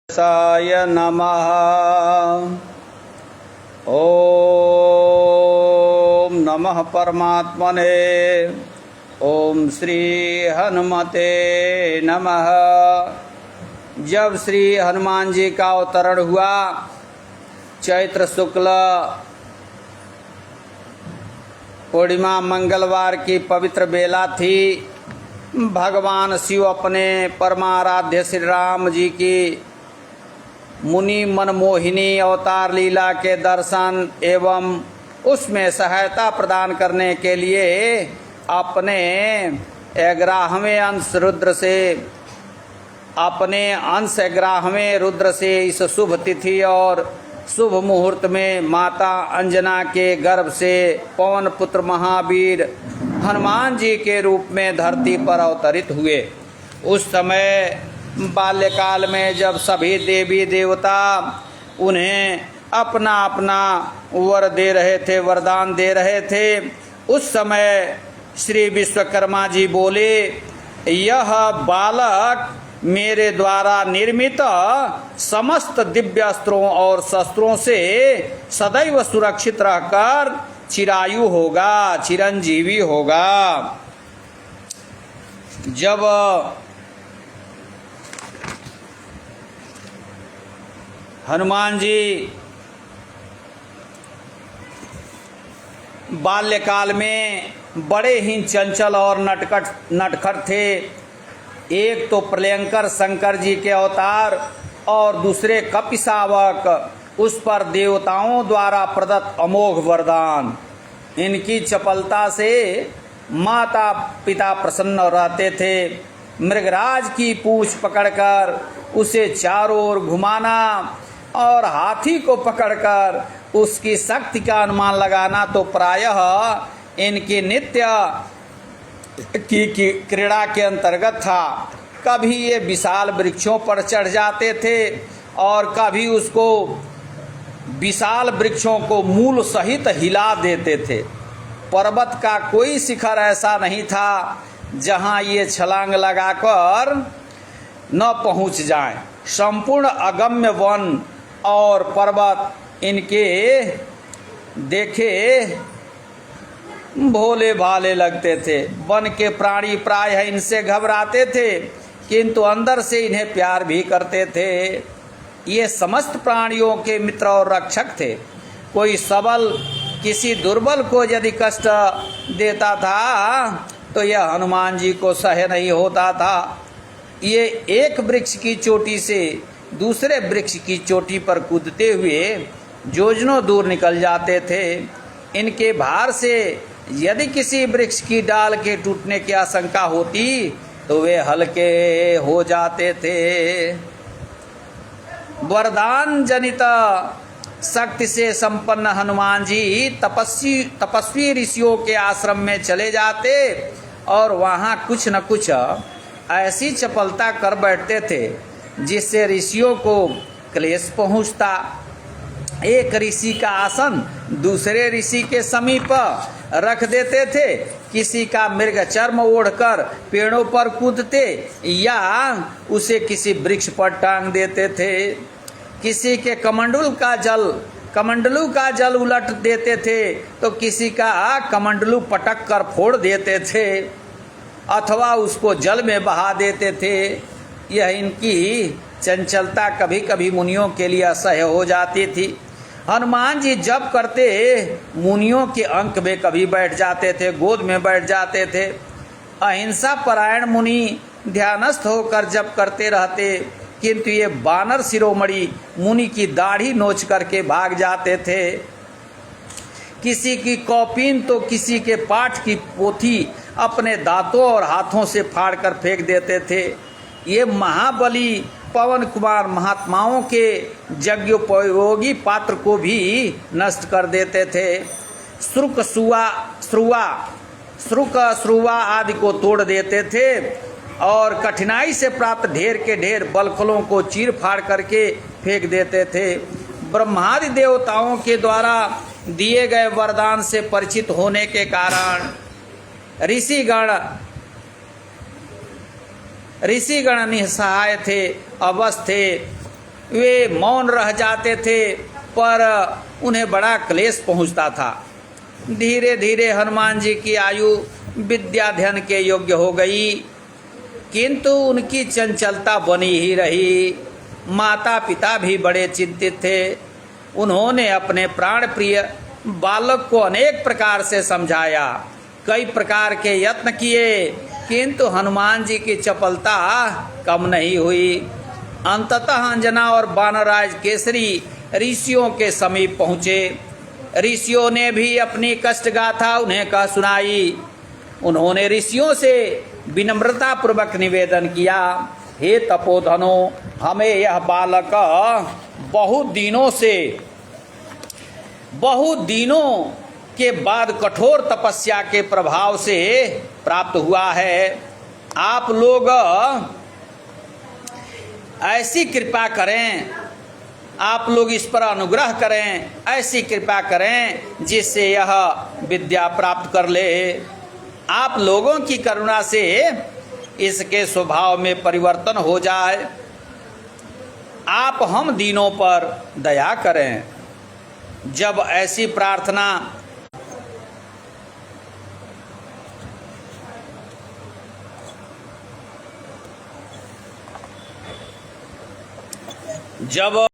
साय नमः। ओम नमः परमात्मने। ओम श्री हनुमते नमः। जब श्री हनुमान जी का अवतरण हुआ, चैत्र शुक्ल पूर्णिमा मंगलवार की पवित्र बेला थी। भगवान शिव अपने परमाराध्य श्री राम जी की मुनि मनमोहिनी अवतार लीला के दर्शन एवं उसमें सहायता प्रदान करने के लिए अपने 11वें अंश रुद्र से इस शुभ तिथि और शुभ मुहूर्त में माता अंजना के गर्भ से पवन पुत्र महावीर हनुमान जी के रूप में धरती पर अवतरित हुए। उस समय बाल्यकाल में जब सभी देवी देवता उन्हें अपना अपना वरदान दे रहे थे, उस समय श्री विश्वकर्मा जी बोले, यह बालक मेरे द्वारा निर्मित समस्त दिव्य अस्त्रों और शस्त्रों से सदैव सुरक्षित रहकर चिरायु होगा, चिरंजीवी होगा। जब हनुमान जी बाल्यकाल में बड़े ही चंचल और नटखट थे। एक तो प्रलयंकर शंकर जी के अवतार और दूसरे कपिशावक, उस पर देवताओं द्वारा प्रदत्त अमोघ वरदान। इनकी चपलता से माता पिता प्रसन्न रहते थे। मृगराज की पूंछ पकड़कर उसे चारों ओर घुमाना और हाथी को पकड़कर उसकी शक्ति का अनुमान लगाना तो प्रायः इनकी नित्य की क्रीड़ा के अंतर्गत था। कभी ये विशाल वृक्षों पर चढ़ जाते थे और कभी उसको विशाल वृक्षों को मूल सहित हिला देते थे। पर्वत का कोई शिखर ऐसा नहीं था जहां ये छलांग लगाकर न पहुंच जाएं। संपूर्ण अगम्य वन और पर्वत इनके देखे भोले भाले लगते थे। वन के प्राणी प्रायः इनसे घबराते थे, किंतु अंदर से इन्हें प्यार भी करते थे। ये समस्त प्राणियों के मित्र और रक्षक थे। कोई सबल किसी दुर्बल को यदि कष्ट देता था तो यह हनुमान जी को सह नहीं होता था। ये एक वृक्ष की चोटी से दूसरे वृक्ष की चोटी पर कूदते हुए योजनों दूर निकल जाते थे। इनके भार से यदि किसी वृक्ष की डाल के टूटने की आशंका होती तो वे हल्के हो जाते थे। वरदान जनित शक्ति से संपन्न हनुमान जी तपस्वी ऋषियों के आश्रम में चले जाते और वहाँ कुछ न कुछ ऐसी चपलता कर बैठते थे जिससे ऋषियों को क्लेश पहुँचता। एक ऋषि का आसन दूसरे ऋषि के समीप रख देते थे। किसी का मृग चर्म ओढ़कर पेड़ों पर कूदते या उसे किसी वृक्ष पर टांग देते थे। किसी के कमंडलू का जल उलट देते थे तो किसी का कमंडलू पटक कर फोड़ देते थे अथवा उसको जल में बहा देते थे। यह इनकी चंचलता कभी कभी मुनियों के लिए असह्य हो जाती थी। हनुमान जी जप करते मुनियों के अंक में कभी बैठ जाते थे, गोद में बैठ जाते थे। अहिंसा परायण मुनि ध्यानस्थ होकर जप करते रहते, किंतु ये बानर शिरोमणि मुनि की दाढ़ी नोच करके भाग जाते थे। किसी की कौपीन तो किसी के पाठ की पोथी अपने दांतों और हाथों से फाड़कर फेंक देते थे। ये महाबली पवन कुमार महात्माओं के यज्ञोपयोगी पात्र को भी नष्ट कर देते थे। श्रुक श्रुवा आदि को तोड़ देते थे और कठिनाई से प्राप्त ढेर के ढेर बलखलों को चीर फाड़ करके फेंक देते थे। ब्रह्मादि देवताओं के द्वारा दिए गए वरदान से परिचित होने के कारण ऋषिगण निसहाय थे, अवश थे। वे मौन रह जाते थे, पर उन्हें बड़ा क्लेश पहुंचता था। धीरे धीरे हनुमान जी की आयु विद्याध्ययन के योग्य हो गई, किंतु उनकी चंचलता बनी ही रही। माता पिता भी बड़े चिंतित थे। उन्होंने अपने प्राण प्रिय बालक को अनेक प्रकार से समझाया, कई प्रकार के यत्न किए, किंतु हनुमान जी की चपलता कम नहीं हुई। अंततः अंजना और वानरराज केसरी ऋषियों के समीप पहुँचे। ऋषियों ने भी अपनी कष्ट गाथा उन्हें कह सुनाई। उन्होंने ऋषियों से विनम्रता पूर्वक निवेदन किया, हे तपोधनो, हमें यह बालक बहुत दिनों के बाद कठोर तपस्या के प्रभाव से प्राप्त हुआ है। आप लोग ऐसी कृपा करें, आप लोग इस पर अनुग्रह करें, ऐसी कृपा करें जिससे यह विद्या प्राप्त कर ले। आप लोगों की करुणा से इसके स्वभाव में परिवर्तन हो जाए। आप हम दीनों पर दया करें। जब ऐसी प्रार्थना जब